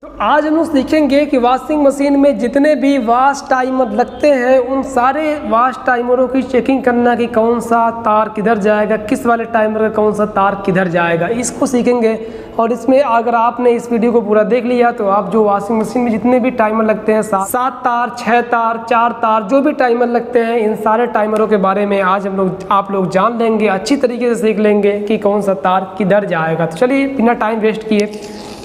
तो आज हम लोग सीखेंगे कि वॉशिंग मशीन में जितने भी वॉश टाइमर लगते हैं उन सारे वॉश टाइमरों की चेकिंग करना कि कौन सा तार किधर जाएगा, किस वाले टाइमर का कौन सा तार किधर जाएगा, इसको सीखेंगे। और इसमें अगर आपने इस वीडियो को पूरा देख लिया तो आप जो वॉशिंग मशीन में जितने भी टाइमर लगते हैं 7 तार, 6 तार, 4 तार, जो भी टाइमर लगते हैं इन सारे टाइमरों के बारे में आज आप लोग जान लेंगे, अच्छी तरीके से सीख लेंगे कि कौन सा तार किधर जाएगा। तो चलिए बिना टाइम वेस्ट किए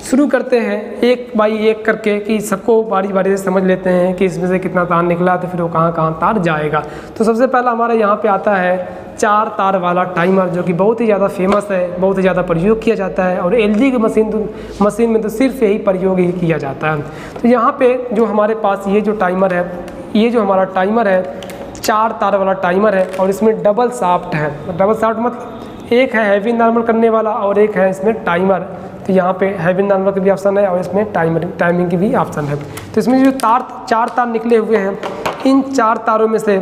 शुरू करते हैं एक बाई एक करके कि सबको बारी बारी से समझ लेते हैं कि इसमें से कितना तार निकला तो फिर वो कहाँ कहाँ तार जाएगा। तो सबसे पहला हमारे यहाँ पे आता है 4 तार वाला टाइमर, जो कि बहुत ही ज़्यादा फेमस है, बहुत ही ज़्यादा प्रयोग किया जाता है और एलजी की मशीन में तो सिर्फ यही प्रयोग ही किया जाता है। तो यहाँ पे जो हमारे पास ये जो टाइमर है, ये जो हमारा टाइमर है 4 तार वाला टाइमर है और इसमें डबल शाफ्ट है। डबल शाफ्ट मतलब एक है हैवी नॉर्मल करने वाला और एक है इसमें टाइमर। तो यहाँ पे हैवी नॉर्मल का भी ऑप्शन है और इसमें टाइमिंग की भी ऑप्शन है। तो इसमें जो 4 तार निकले हुए हैं, इन 4 तारों में से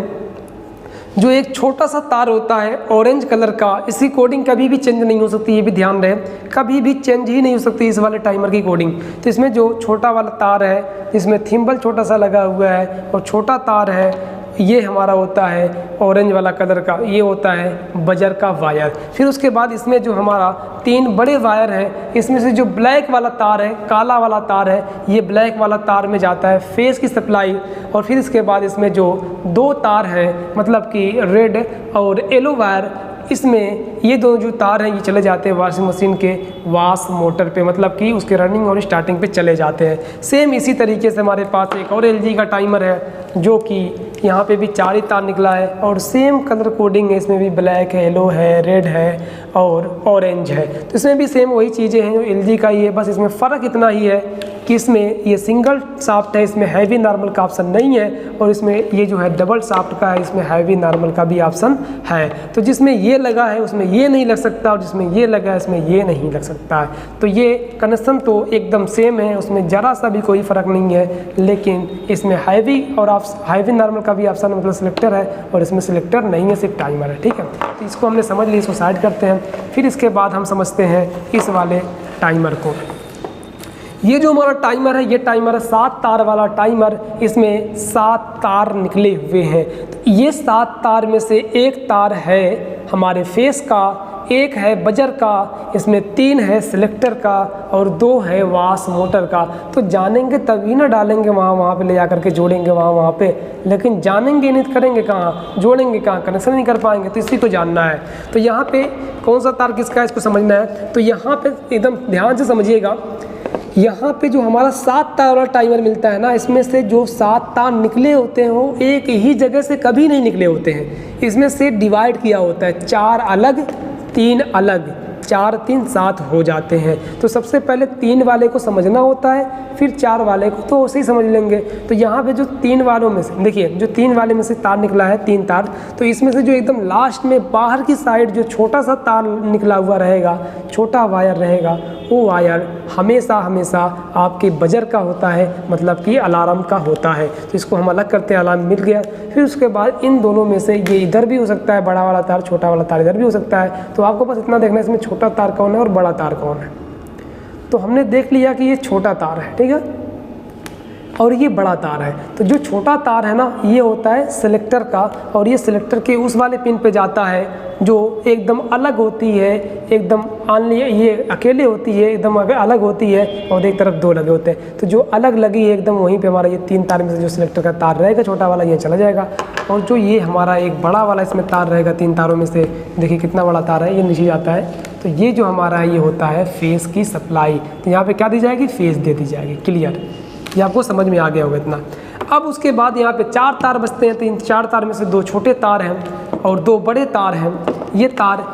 जो एक छोटा सा तार होता है ऑरेंज कलर का, इसकी कोडिंग कभी भी चेंज नहीं हो सकती, ये भी ध्यान रहे, कभी भी चेंज ही नहीं हो सकती इस वाले टाइमर की कोडिंग। तो इसमें जो छोटा वाला तार है, इसमें थिम्बल छोटा सा लगा हुआ है और छोटा तार है, ये हमारा होता है ऑरेंज वाला कलर का, ये होता है बजर का वायर। फिर उसके बाद इसमें जो हमारा 3 बड़े वायर हैं, इसमें से जो ब्लैक वाला तार है, काला वाला तार है, ये ब्लैक वाला तार में जाता है फेस की सप्लाई। और फिर इसके बाद इसमें जो 2 तार हैं, मतलब कि रेड और येलो वायर, इसमें ये दोनों जो तार हैं ये चले जाते हैं वॉशिंग मशीन के वॉश मोटर पे, मतलब कि उसके रनिंग और स्टार्टिंग पे चले जाते हैं। सेम इसी तरीके से हमारे पास एक और एलजी का टाइमर है जो कि यहाँ पे भी 4 ही तार निकला है और सेम कलर कोडिंग है, इसमें भी ब्लैक है, येलो है, रेड है और ऑरेंज है। तो इसमें भी सेम वही चीज़ें हैं जो एलजी का ही है, बस इसमें फ़र्क इतना ही है कि इसमें ये सिंगल शाफ्ट है, इसमें हैवी नॉर्मल का ऑप्शन नहीं है, और इसमें ये जो है डबल शाफ्ट का है, इसमें हैवी नॉर्मल का भी ऑप्शन है। तो जिसमें ये लगा है उसमें ये नहीं लग सकता और जिसमें ये लगा है इसमें ये नहीं लग सकता है। तो ये कनेक्शन तो एकदम सेम है, उसमें ज़रा सा भी कोई फ़र्क नहीं है, लेकिन इसमें हैवी और हैवी नॉर्मल का भी ऑप्शन मतलब सिलेक्टर है और इसमें सिलेक्टर नहीं है, सिर्फ टाइमर है। ठीक है, तो इसको हमने समझ लिया, इसको साइड करते हैं। फिर इसके बाद हम समझते हैं इस वाले टाइमर को। ये जो हमारा टाइमर है, ये टाइमर है 7 तार वाला टाइमर, इसमें 7 तार निकले हुए हैं। तो ये 7 तार में से एक तार है हमारे फेस का, एक है बजर का, इसमें 3 है सिलेक्टर का और 2 है वॉश मोटर का। तो जानेंगे तभी ना डालेंगे वहाँ पे ले जा करके जोड़ेंगे वहाँ पे, लेकिन जानेंगे नहीं करेंगे कहाँ, जोड़ेंगे कहाँ, कनेक्शन नहीं कर पाएंगे। तो इसी को जानना है। तो यहाँ पे कौन सा तार किसका है इसको समझना है। तो यहाँ पे एकदम ध्यान से समझिएगा, यहाँ पे जो हमारा 7 तार वाला टाइमर मिलता है ना, इसमें से जो 7 तार निकले होते हैं वो एक ही जगह से कभी नहीं निकले होते हैं, इसमें से डिवाइड किया होता है, 4 अलग 3 अलग, 4 3 7 हो जाते हैं। तो सबसे पहले 3 वाले को समझना होता है, फिर 4 वाले को तो उसे ही समझ लेंगे। तो यहाँ पे जो 3 वालों में से देखिए, जो 3 वाले में से तार निकला है 3 तार, तो इसमें से जो एकदम लास्ट में बाहर की साइड जो छोटा सा तार निकला हुआ रहेगा, छोटा वायर रहेगा, वो वायर हमेशा आपके बजर का होता है, मतलब कि अलार्म का होता है। तो इसको हम अलग करते हैं, अलार्म मिल गया। फिर उसके बाद इन दोनों में से ये इधर भी हो सकता है, बड़ा वाला तार, छोटा वाला तार इधर भी हो सकता है। तो आपको बस इतना देखना है इसमें छोटा तार कौन है और बड़ा तार कौन है। तो हमने देख लिया कि ये छोटा तार है, ठीक है, और ये बड़ा तार है। तो जो छोटा तार है ना, ये होता है सिलेक्टर का, और ये सिलेक्टर के उस वाले पिन पे जाता है जो एकदम अलग होती है, एकदम ये अकेले होती है, एकदम अलग होती है, और एक तरफ 2 लगे होते हैं। तो जो अलग लगी है एकदम, वहीं पे हमारा ये 3 तार में से जो सिलेक्टर का तार रहेगा छोटा वाला, ये चला जाएगा। और जो ये हमारा एक बड़ा वाला इसमें तार रहेगा 3 तारों में से, देखिए कितना बड़ा तार है, ये नीचे जाता है। तो ये जो हमारा है ये होता है फेस की सप्लाई। तो यहाँ पर क्या दी जाएगी, फेस दे दी जाएगी। क्लियर, ये आपको समझ में आ गया होगा इतना। अब उसके बाद यहाँ पे 4 तार बचते हैं। तो इन 4 तार में से 2 छोटे तार हैं और 2 बड़े तार हैं। ये तार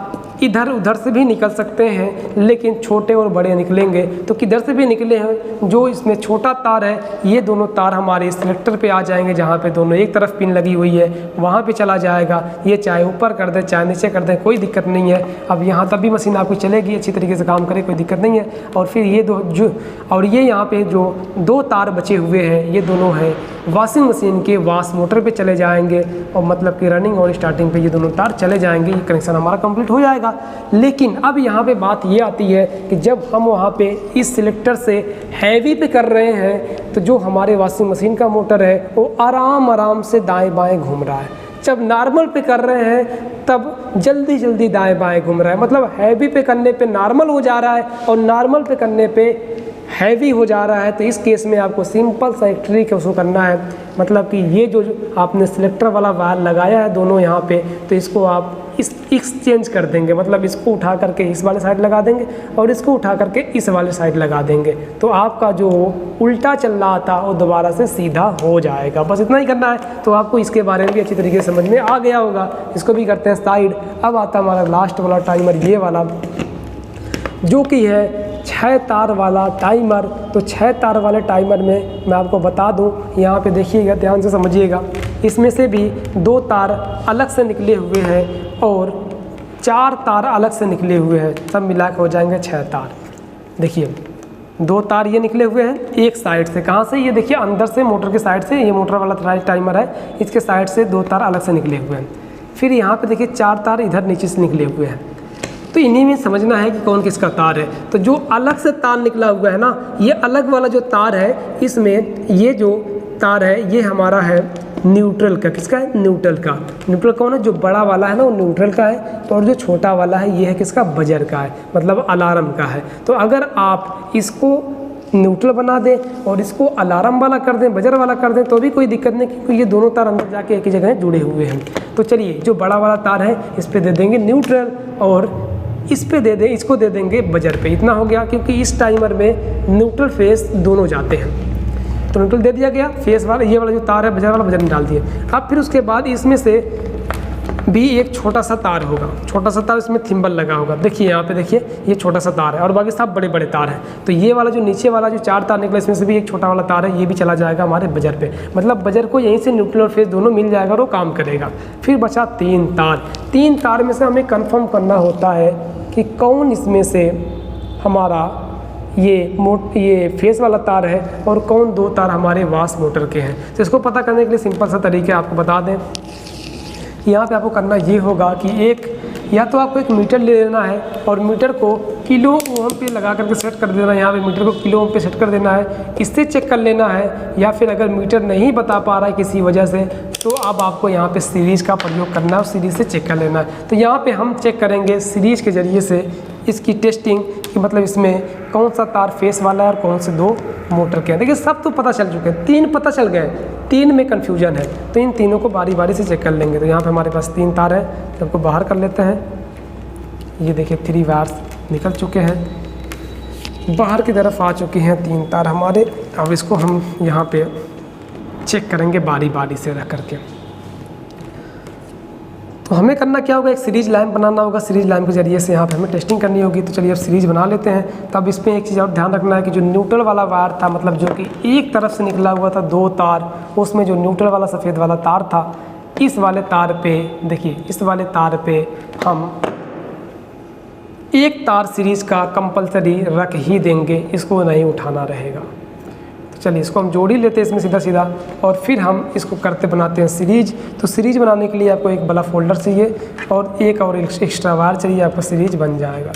इधर उधर से भी निकल सकते हैं, लेकिन छोटे और बड़े निकलेंगे। तो किधर से भी निकले हैं, जो इसमें छोटा तार है, ये दोनों तार हमारे सिलेक्टर पे आ जाएंगे, जहाँ पे दोनों एक तरफ पिन लगी हुई है वहाँ पे चला जाएगा। ये चाहे ऊपर कर दे चाहे नीचे कर दे, कोई दिक्कत नहीं है। अब यहाँ तब भी मशीन आपकी चलेगी, अच्छी तरीके से काम करे, कोई दिक्कत नहीं है। और फिर ये 2 जो, और ये यहाँ पे जो 2 तार बचे हुए हैं, ये दोनों हैं वॉशिंग मशीन के वॉश मोटर पे चले जाएंगे और मतलब कि रनिंग और स्टार्टिंग पे ये दोनों तार चले जाएंगे, ये कनेक्शन हमारा कंप्लीट हो जाएगा। लेकिन अब यहाँ पे बात ये आती है कि जब हम वहाँ पे इस सिलेक्टर से हैवी पे कर रहे हैं तो जो हमारे वॉशिंग मशीन का मोटर है वो आराम से दाएँ बाएँ घूम रहा है। जब नॉर्मल पे कर रहे हैं तब जल्दी दाएं बाएं घूम रहा है, मतलब हैवी पे करने पे नॉर्मल हो जा रहा है और नॉर्मल पे करने पे हैवी हो जा रहा है। तो इस केस में आपको सिंपल सा एक ट्रिक उसको करना है, मतलब कि ये जो आपने सिलेक्टर वाला वायर लगाया है दोनों यहाँ पे, तो इसको आप इस एक्सचेंज कर देंगे, मतलब इसको उठा करके इस वाले साइड लगा देंगे और इसको उठा करके इस वाले साइड लगा देंगे। तो आपका जो उल्टा चल रहा था वो दोबारा से सीधा हो जाएगा। बस इतना ही करना है। तो आपको इसके बारे में भी अच्छी तरीके से समझ में आ गया होगा। इसको भी करते हैं साइड। अब आता हमारा लास्ट वाला टाइमर, ये वाला जो कि है 6 तार वाला टाइमर। तो 6 तार वाले टाइमर में मैं आपको बता दूं, यहाँ पे देखिएगा, ध्यान से समझिएगा, इसमें से भी 2 तार अलग से निकले हुए हैं और 4 तार अलग से निकले हुए हैं, सब मिला के हो जाएंगे 6 तार। देखिए 2 तार ये निकले हुए हैं एक साइड से, कहाँ से, ये देखिए अंदर से मोटर के साइड से, ये मोटर वाला टाइमर है, इसके साइड से 2 तार अलग से निकले हुए हैं। फिर यहाँ पे देखिए 4 तार इधर नीचे से निकले हुए हैं। तो इन्हीं में समझना है कि कौन किसका तार है। तो जो अलग से तार निकला हुआ है ना, ये अलग वाला जो तार है, इसमें ये जो तार है ये हमारा है न्यूट्रल का। किसका है? न्यूट्रल का। न्यूट्रल कौन है? जो बड़ा वाला है ना वो न्यूट्रल का है, और जो छोटा वाला है ये है किसका? बजर का है, मतलब अलार्म का है। तो अगर आप इसको न्यूट्रल बना दें और इसको अलार्म वाला कर दें, बजर वाला कर दें, तो भी कोई दिक्कत नहीं, क्योंकि ये दोनों तार अंदर जाके एक ही जगह जुड़े हुए हैं। तो चलिए जो बड़ा वाला तार है इस पर दे देंगे न्यूट्रल और इस पे दे दें, इसको दे देंगे बजर पे। इतना हो गया, क्योंकि इस टाइमर में न्यूट्रल फेस दोनों जाते हैं। तो न्यूट्रल दे दिया गया, फेस वाला ये वाला जो तार है बजर वाला, बजर में डाल दिए। अब फिर उसके बाद इसमें से भी एक छोटा सा तार होगा, छोटा सा तार, इसमें थिम्बल लगा होगा। देखिए यहाँ पे देखिए ये छोटा सा तार है और बाकी सब बड़े बड़े तार हैं। तो ये वाला जो नीचे वाला जो 4 तार निकला, इसमें से भी एक छोटा वाला तार है, ये भी चला जाएगा हमारे बजर पे, मतलब बजर को यहीं से न्यूट्रल और फेस दोनों मिल जाएगा और वो काम करेगा। फिर बचा 3 तार। 3 तार में से हमें कन्फर्म करना होता है कि कौन इसमें से हमारा ये फेस वाला तार है और कौन 2 तार हमारे वॉश मोटर के हैं। तो इसको पता करने के लिए सिंपल सा तरीका आपको बता दें। यहाँ पे आपको करना ये होगा कि या तो आपको एक मीटर ले लेना है और मीटर को किलो ओम पे लगा करके सेट कर देना है। यहाँ पे मीटर को किलो ओम पे सेट कर देना है, इससे चेक कर लेना है। या फिर अगर मीटर नहीं बता पा रहा है किसी वजह से, तो अब आपको यहाँ पे सीरीज़ का प्रयोग करना है और सीरीज़ से चेक कर लेना है। तो यहाँ पे हम चेक करेंगे सीरीज़ के ज़रिए से इसकी टेस्टिंग कि मतलब इसमें कौन सा तार फेस वाला है और कौन से 2 मोटर के हैं। देखिए सब तो पता चल चुके हैं, 3 पता चल गए, 3 में कन्फ्यूजन है, तो इन तीनों को बारी बारी से चेक कर लेंगे। तो यहाँ पे हमारे पास 3 तार हैं, सबको बाहर कर लेते हैं। ये देखिए 3 वायर्स निकल चुके हैं, बाहर की तरफ आ चुके हैं 3 तार हमारे। अब इसको हम यहाँ पे चेक करेंगे बारी बारी से रख करके। तो हमें करना क्या होगा, एक सीरीज लैंप बनाना होगा। सीरीज लैंप के जरिए से यहाँ पे हमें टेस्टिंग करनी होगी। तो चलिए अब सीरीज बना लेते हैं। तब इसमें एक चीज़ और ध्यान रखना है कि जो न्यूट्रल वाला वायर था, मतलब जो कि एक तरफ से निकला हुआ था 2 तार, उसमें जो न्यूट्रल वाला सफ़ेद वाला तार था, इस वाले तार पे देखिए, इस वाले तार पे हम 1 तार सीरीज का कंपलसरी रख ही देंगे, इसको नहीं उठाना रहेगा। तो चलिए इसको हम जोड़ ही लेते हैं इसमें सीधा सीधा, और फिर हम इसको करते बनाते हैं सीरीज। तो सीरीज बनाने के लिए आपको एक बड़ा फोल्डर चाहिए और एक और एक्स्ट्रा वायर चाहिए, आपका सीरीज बन जाएगा।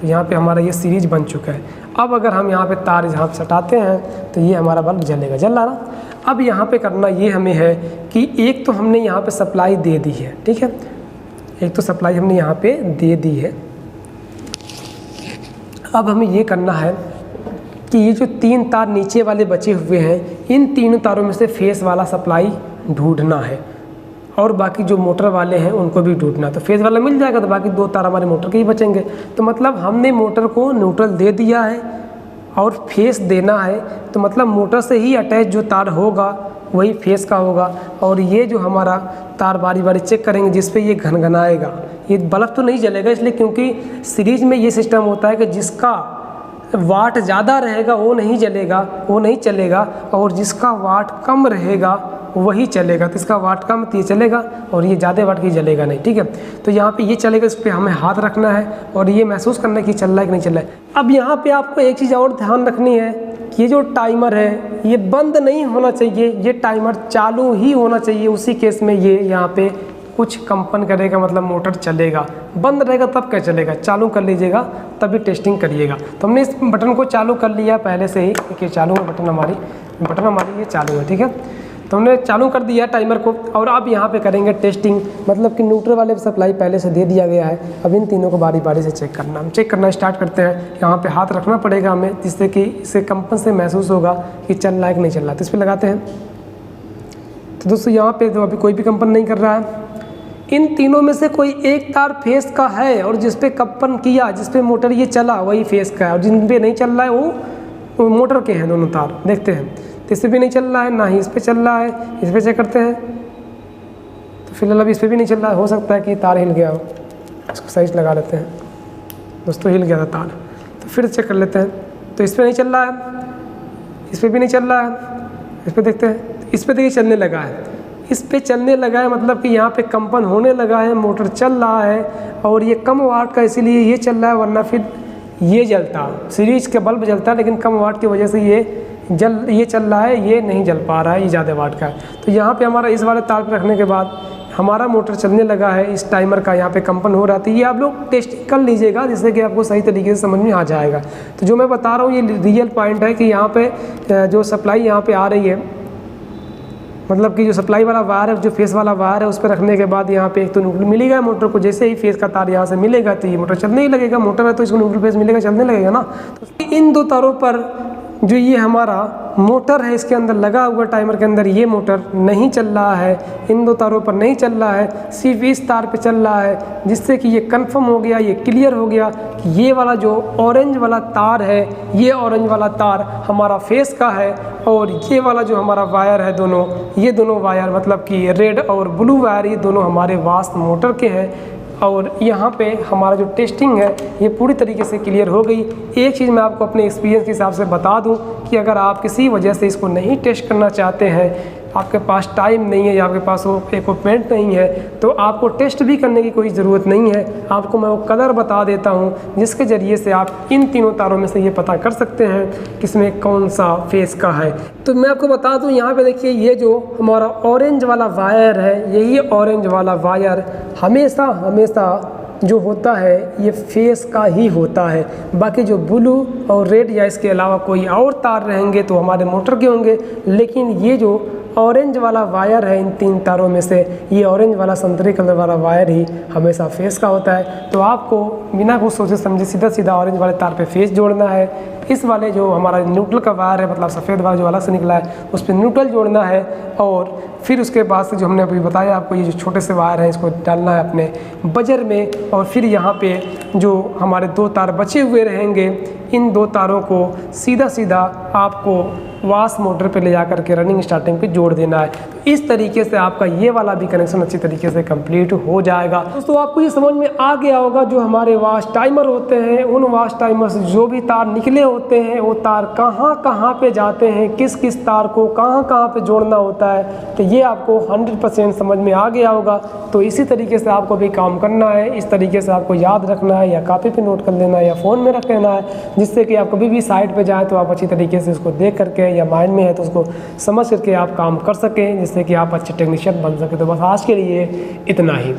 तो यहाँ पे हमारा ये सीरीज बन चुका है। अब अगर हम यहाँ पे तार यहाँ पे सटाते हैं तो ये हमारा बल्ब जलेगा, जल रहा ना। अब यहाँ पे करना ये हमें है कि एक तो हमने यहाँ पे सप्लाई दे दी है, ठीक है, एक तो सप्लाई हमने यहाँ पे दे दी है। अब हमें ये करना है कि ये जो 3 तार नीचे वाले बचे हुए हैं, इन 3 तारों में से फेस वाला सप्लाई ढूंढना है और बाकी जो मोटर वाले हैं उनको भी ढूंढना। तो फेस वाला मिल जाएगा तो बाकी 2 तार हमारे मोटर के ही बचेंगे। तो मतलब हमने मोटर को न्यूट्रल दे दिया है और फेस देना है, तो मतलब मोटर से ही अटैच जो तार होगा वही फेस का होगा। और ये जो हमारा तार बारी बारी चेक करेंगे जिस पे ये घनघनाएगा, ये बल्ब तो नहीं जलेगा, इसलिए क्योंकि सीरीज में ये सिस्टम होता है कि जिसका वाट ज़्यादा रहेगा वो नहीं जलेगा, वो नहीं चलेगा, और जिसका वाट कम रहेगा वही चलेगा। तो इसका वाट कम तो ये चलेगा और ये ज़्यादा वाट की जलेगा नहीं, ठीक है। तो यहाँ पे ये चलेगा, इस पर हमें हाथ रखना है और ये महसूस करना है कि चल रहा है कि नहीं चल रहा है। अब यहाँ पे आपको एक चीज़ और ध्यान रखनी है कि ये जो टाइमर है ये बंद नहीं होना चाहिए, ये टाइमर चालू ही होना चाहिए। उसी केस में ये यहाँ पे कुछ कंपन करेगा, मतलब मोटर चलेगा। बंद रहेगा तब क्या चलेगा, चालू कर लीजिएगा तभी टेस्टिंग करिएगा। तो हमने इस बटन को चालू कर लिया पहले से ही, देखिए चालू है बटन हमारी ये चालू है, ठीक है। तो हमने चालू कर दिया टाइमर को और अब यहाँ पे करेंगे टेस्टिंग, मतलब कि न्यूट्रल वाले सप्लाई पहले से दे दिया गया है। अब इन तीनों को बारी बारी से चेक करना, हम चेक करना स्टार्ट करते हैं। यहाँ पे हाथ रखना पड़ेगा हमें, जिससे कि इसे कंपन से महसूस होगा कि चल रहा है कि नहीं चल रहा है। तो इस पर लगाते हैं। तो दोस्तों यहाँ पे तो अभी कोई भी कंपन नहीं कर रहा है। इन तीनों में से कोई एक तार फेस का है और जिस पे कंपन किया, जिस पे मोटर ये चला वही फेस का है, और जिन पे नहीं चल रहा है वो मोटर के हैं दोनों तार। देखते हैं, तो इस पर भी नहीं चल रहा है, ना ही इस पर चल रहा है। इस पर चेक करते हैं, तो फिलहाल अभी इस पर भी नहीं चल रहा है। हो सकता है कि तार हिल गया हो, इसको सही से लगा लेते हैं। दोस्तों हिल गया था तार, तो फिर चेक कर लेते हैं। तो इस पर नहीं चल रहा है, इस पर भी नहीं चल रहा है। इस पर देखते हैं, इस पर देखिए चलने लगा है, इस पे चलने लगा है, मतलब कि यहाँ पे कंपन होने लगा है, मोटर चल रहा है। और ये कम वाट का इसीलिए ये चल रहा है, वरना फिर ये जलता, सीरीज के बल्ब जलता है, लेकिन कम वाट की वजह से ये चल रहा है, ये नहीं जल पा रहा है, ये ज़्यादा वाट का है। तो यहाँ पे हमारा इस वाले तार पर रखने के बाद हमारा मोटर चलने लगा है, इस टाइमर का यहाँ पे कंपन हो रहा था। ये आप लोग टेस्टिंग कर लीजिएगा, जिससे कि आपको सही तरीके से समझ में आ जाएगा। तो जो मैं बता रहा हूँ ये रियल पॉइंट है कि यहाँ पे जो सप्लाई यहाँ पे आ रही है, मतलब कि जो सप्लाई वाला वायर है, जो फेस वाला वायर है, उस पर रखने के बाद यहाँ पे एक तो न्यूट्रल मिलेगा मोटर को। जैसे ही फेस का तार यहाँ से मिलेगा तो ये मोटर चलने ही लगेगा, मोटर है तो इसको न्यूट्रल फेस मिलेगा, चलने लगेगा ना। तो इन दो तारों पर जो ये हमारा मोटर है, इसके अंदर लगा हुआ टाइमर के अंदर ये मोटर नहीं चल रहा है, इन दो तारों पर नहीं चल रहा है, सिर्फ इस तार पे चल रहा है। जिससे कि ये कंफर्म हो गया, ये क्लियर हो गया कि ये वाला जो ऑरेंज वाला तार है, ये ऑरेंज वाला तार हमारा फेस का है, और ये वाला जो हमारा वायर है दोनों, ये दोनों वायर मतलब कि रेड और ब्लू वायर, ये दोनों हमारे वास्ट मोटर के हैं। और यहाँ पे हमारा जो टेस्टिंग है ये पूरी तरीके से क्लियर हो गई। एक चीज़ मैं आपको अपने एक्सपीरियंस के हिसाब से बता दूँ कि अगर आप किसी वजह से इसको नहीं टेस्ट करना चाहते हैं, आपके पास टाइम नहीं है या आपके पास वो इक्विपमेंट नहीं है, तो आपको टेस्ट भी करने की कोई ज़रूरत नहीं है। आपको मैं वो कलर बता देता हूँ जिसके ज़रिए से आप इन तीनों तारों में से ये पता कर सकते हैं किसमें कौन सा फेस का है। तो मैं आपको बता दूँ, यहाँ पे देखिए ये जो हमारा ऑरेंज वाला वायर है, यही ऑरेंज वाला वायर हमेशा जो होता है ये फेस का ही होता है। बाकी जो ब्लू और रेड या इसके अलावा कोई और तार रहेंगे तो हमारे मोटर के होंगे, लेकिन ये जो ऑरेंज वाला वायर है इन तीन तारों में से, ये ऑरेंज वाला संतरी कलर वाला वायर ही हमेशा फेस का होता है। तो आपको बिना कुछ सोचे समझे सीधा ऑरेंज वाले तार पे फेस जोड़ना है। इस वाले जो हमारा न्यूट्रल का वायर है, मतलब सफ़ेद वाला जो अलग से निकला है, उस पर न्यूट्रल जोड़ना है। और फिर उसके बाद से जो हमने अभी बताया आपको, ये जो छोटे से वायर हैं इसको डालना है अपने बजर में। और फिर यहाँ पे जो हमारे दो तार बचे हुए रहेंगे, इन दो तारों को सीधा आपको वाश मोटर पे ले जा करके रनिंग स्टार्टिंग पे जोड़ देना है। तो इस तरीके से आपका ये वाला भी कनेक्शन अच्छी तरीके से कंप्लीट हो जाएगा। दोस्तों आपको ये समझ में आ गया होगा, जो हमारे वाश टाइमर होते हैं, उन वाश टाइमर से जो भी तार निकले होते हैं, वो तार कहाँ पे जाते हैं, किस तार को कहाँ पे जोड़ना होता है, तो ये आपको 100% समझ में आ गया होगा। तो इसी तरीके से आपको भी काम करना है, इस तरीके से आपको याद रखना है, या कापी पे नोट कर लेना है, या फ़ोन में रख लेना है, जिससे कि आप कभी भी साइट पे जाएँ तो आप अच्छी तरीके से उसको देख करके, या माइंड में है तो उसको समझ करके आप काम कर सकें, जिससे कि आप अच्छे टेक्नीशियन बन सकें। तो बस आज के लिए इतना ही।